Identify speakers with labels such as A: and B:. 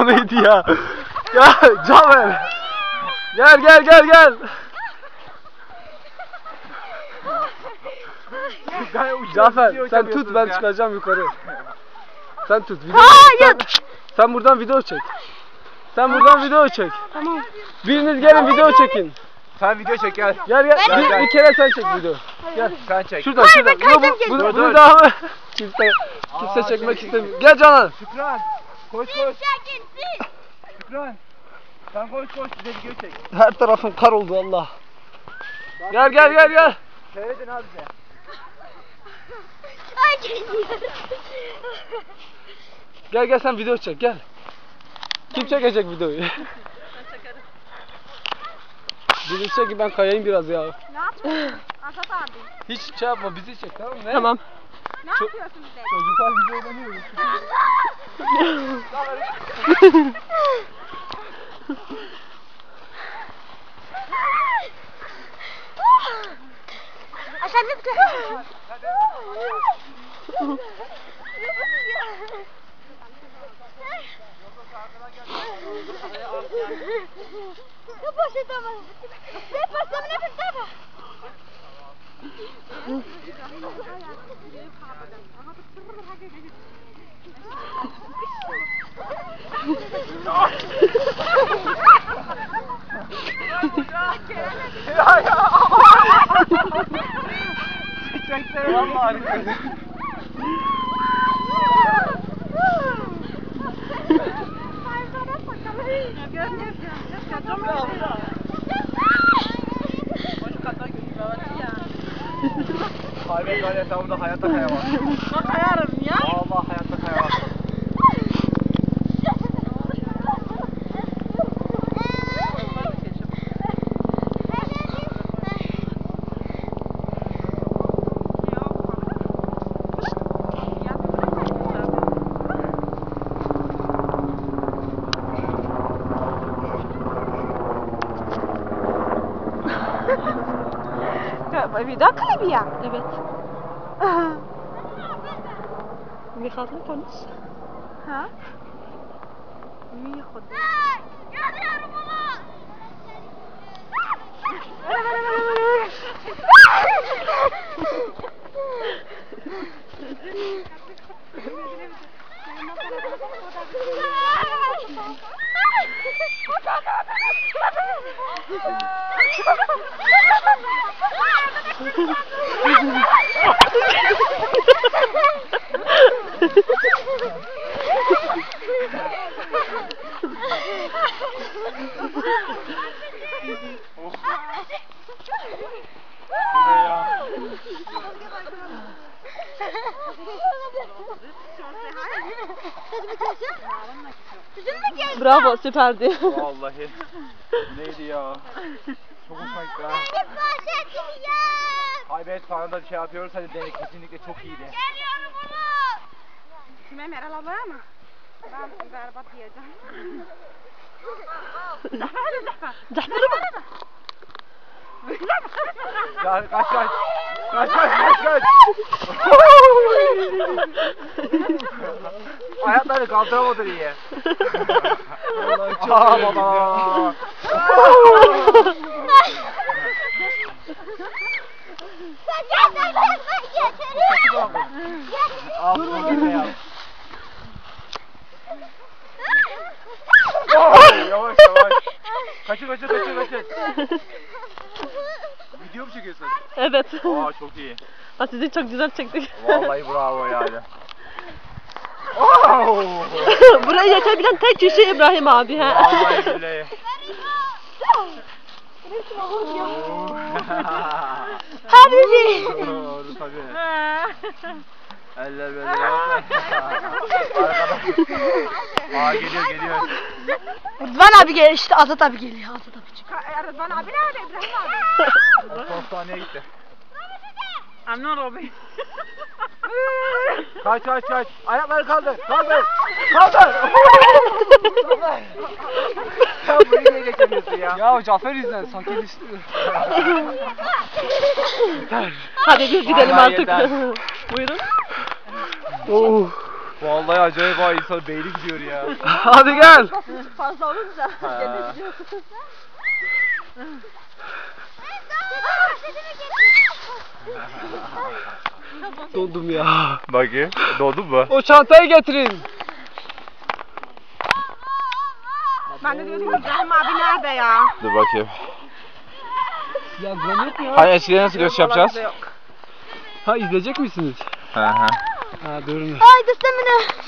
A: mıydı ya? Ya Cafer. Gel. Cafer sen tut, ben çıkacağım yukarı. Sen tut.
B: Hayır.
A: Sen buradan video çek. Tamam. Biriniz gelin video çekin.
C: Sen video çek gel.
A: Gel. Bir kere sen çek video. Gel.
C: Sen çek.
A: Şuradan. Bunu daha kimse çekmek istemiyor. Gel Canan.
C: Şükran. Koş. Şükran. Sen koş bize video çek.
A: Her tarafım kar oldu Allah. Gel.
C: Seyredin abi bize.
A: Gel sen video çek gel. Kim çekecek videoyu? Bizi çek ki ben kayayım biraz ya.
B: Ne yapıyorsun? Azat abi.
A: Hiç şey yapma, bizi çek tamam mı?
B: Tamam. Ne yapıyorsun bize?
C: Çocuklar video oynanıyor.
B: Aşağıda bir
C: Çeksene valla harika. Hayır böyle hesabında hayatta kaya var.
B: Bak ayarım ya.
C: Vallahi hayatta kaya var.
B: Video klibi ya.
D: Evet. Mikrofon konuş.
B: Ha? İyi خد. Geliyorum baba.
D: Bravo, süperdi.
C: Vallahi. Neydi ya? Çok hoşuma gitti ha. Haybet falan da şey yapıyoruz hadi denek kesinlikle çok iyiydi.
B: Geliyorum baba. Kime Meral ablaya mı? Ben berbat diyeceğim.
D: Zahmet'e bak.
C: Kaç. Ayakları kaldıramadı iyi. Vallahi çok baba. Yavaş. Kaçın. Video mu çekiyorsun?
D: Evet.
C: Aa çok iyi.
D: Sizi çok güzel çektik.
C: Vallahi bravo yani.
D: Burayı yetebilen tek kişi İbrahim abi.
C: Vallahi billahi.
D: Habibi.
C: Doğru tabii. Eller böyle arkada. Aa geliyor.
D: Rıdvan abi geliyor işte, Azat abi geliyor.
B: Rıdvan abi nerede? İbrahim abi.
C: Son saniye gitti.
B: Amnon Robi.
C: Kaç. Ayakları kaldır. Sen buraya niye geçemiyorsun ya?
A: Ya Cafer yüzünden sakinleşti.
D: Hadi biz gidelim
C: Vallahi
D: artık.
C: yeter.
D: Buyurun.
A: Oh,
C: Vallahi acayip ha, insan beyni gidiyor ya.
A: Hadi gel.
D: Fazla olunca
C: Ha.
D: gelebiliyorsun.
A: Dondum ya.
C: Bakayım. Doğdun mu?
A: O çantayı getirin.
B: Ben de diyordum ki İbrahim abi nerede ya?
C: Dur bakayım.
A: Ya güven yok mu ya?
C: Hani eskiden nasıl göz yapacağız?
A: Ha izleyecek misiniz?
C: Hı hı.
A: Ha durun.
D: Haydi Semine.